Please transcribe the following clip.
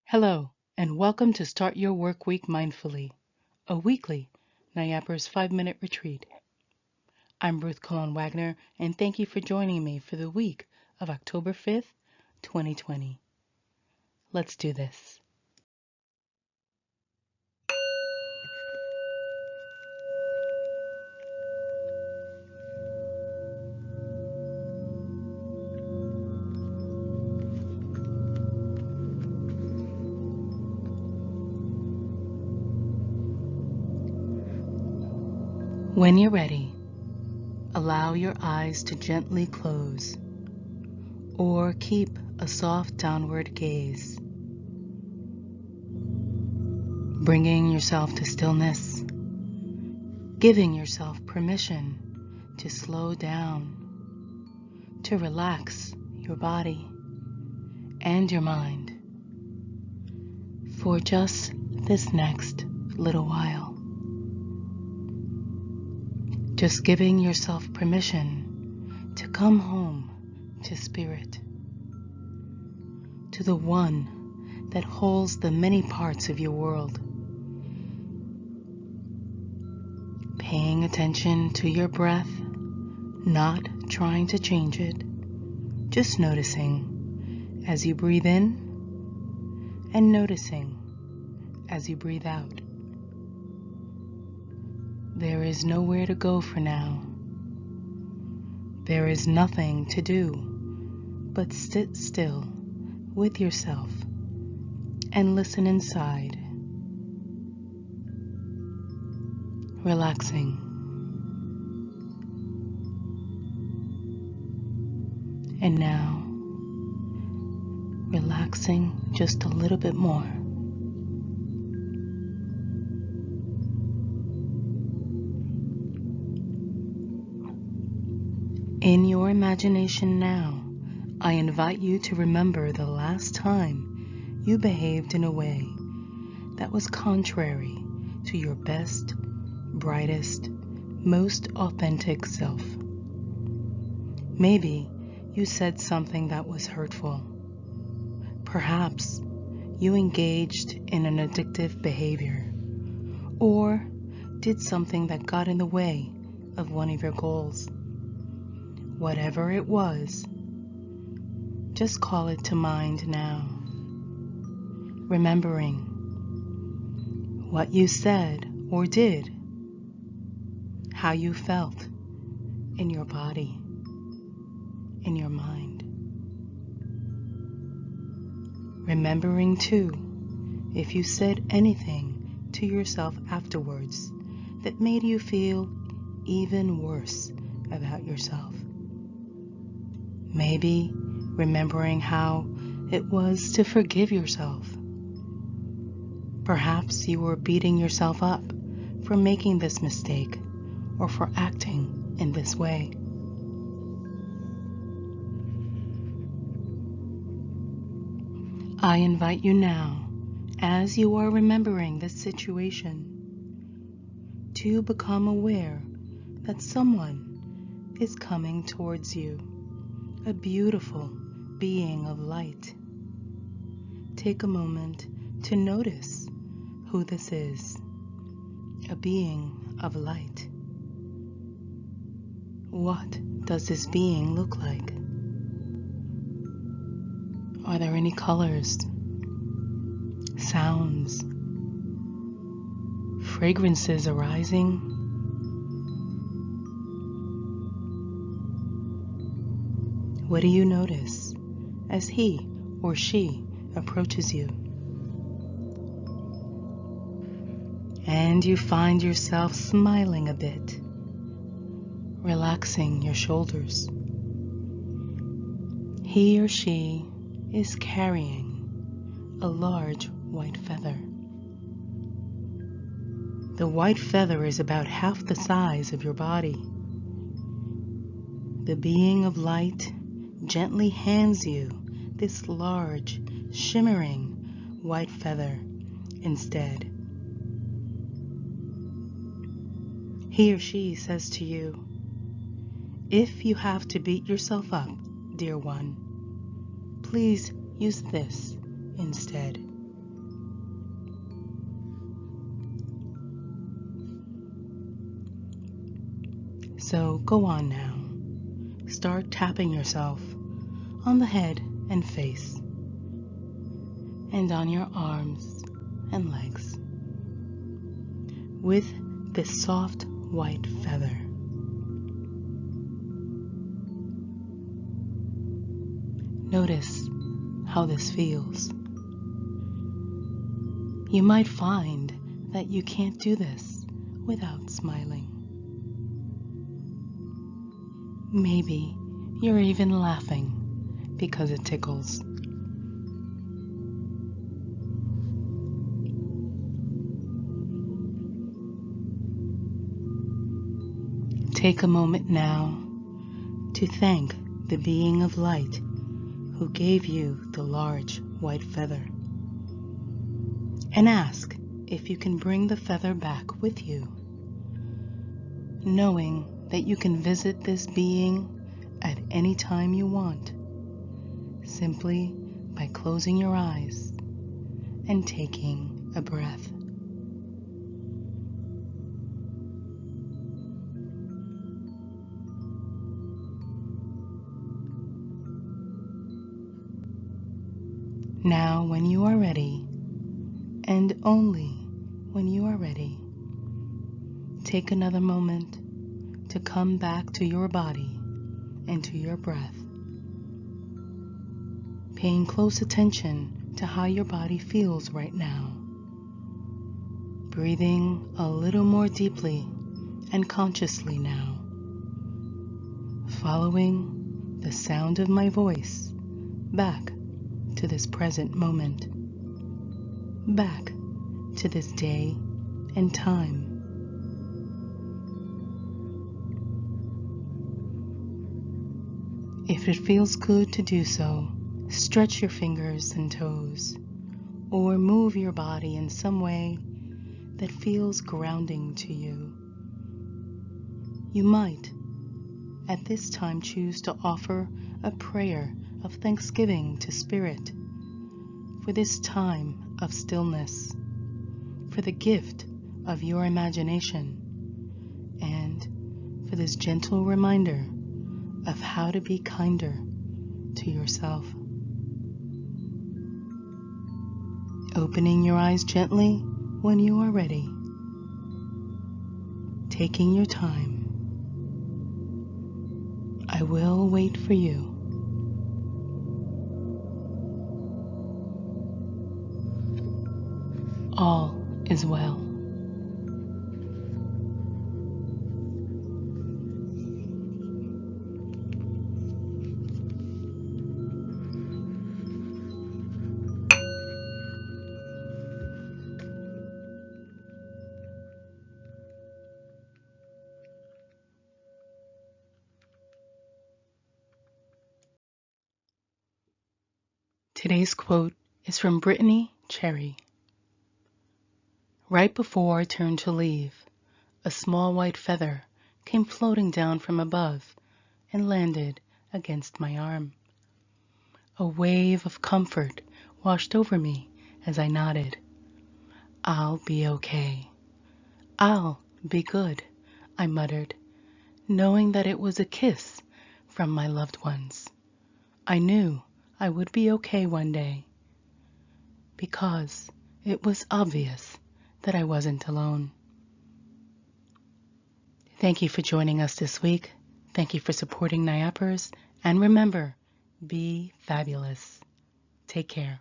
Hello, and welcome to Start Your Work Week Mindfully, a weekly NIAPR's 5-minute retreat. I'm Ruth Colon Wagner, and thank you for joining me for the week of October 5th, 2020. Let's do this. When you're ready, allow your eyes to gently close or keep a soft downward gaze. Bringing yourself to stillness, giving yourself permission to slow down, to relax your body and your mind for just this next little while. Just giving yourself permission to come home to Spirit, to the one that holds the many parts of your world. Paying attention to your breath, not trying to change it, just noticing as you breathe in and noticing as you breathe out. There is nowhere to go for now. There is nothing to do but sit still with yourself and listen inside, relaxing. And now, relaxing just a little bit more. In your imagination now, I invite you to remember the last time you behaved in a way that was contrary to your best, brightest, most authentic self. Maybe you said something that was hurtful. Perhaps you engaged in an addictive behavior, or did something that got in the way of one of your goals. Whatever it was, just call it to mind now, remembering what you said or did, how you felt in your body, in your mind. Remembering too, if you said anything to yourself afterwards that made you feel even worse about yourself. Maybe remembering how it was to forgive yourself. Perhaps you were beating yourself up for making this mistake or for acting in this way. I invite you now, as you are remembering this situation, to become aware that someone is coming towards you, a beautiful being of light. Take a moment to notice who this is, a being of light. What does this being look like? Are there any colors, sounds, fragrances arising? What do you notice as he or she approaches you? And you find yourself smiling a bit, relaxing your shoulders. He or she is carrying a large white feather. The white feather is about half the size of your body. The being of light gently hands you this large, shimmering white feather instead. He or she says to you, "If you have to beat yourself up, dear one, please use this instead." So go on now. Start tapping yourself on the head and face, and on your arms and legs with this soft white feather. Notice how this feels. You might find that you can't do this without smiling. Maybe you're even laughing because it tickles. Take a moment now to thank the being of light who gave you the large white feather, and ask if you can bring the feather back with you, knowing that you can visit this being at any time you want, simply by closing your eyes and taking a breath. Now, when you are ready, and only when you are ready, take another moment to come back to your body and to your breath, paying close attention to how your body feels right now, breathing a little more deeply and consciously now, following the sound of my voice back to this present moment, back to this day and time. If it feels good to do so, stretch your fingers and toes, or move your body in some way that feels grounding to you. You might, at this time, choose to offer a prayer of thanksgiving to Spirit for this time of stillness, for the gift of your imagination, and for this gentle reminder of how to be kinder to yourself. Opening your eyes gently when you are ready, taking your time. I will wait for you. All is well. Today's quote is from Brittany Cherry. Right before I turned to leave, a small white feather came floating down from above and landed against my arm. A wave of comfort washed over me as I nodded. I'll be okay. I'll be good, I muttered, knowing that it was a kiss from my loved ones. I knew I would be okay one day, because it was obvious that I wasn't alone. Thank you for joining us this week. Thank you for supporting NIAPers. And remember, be fabulous. Take care.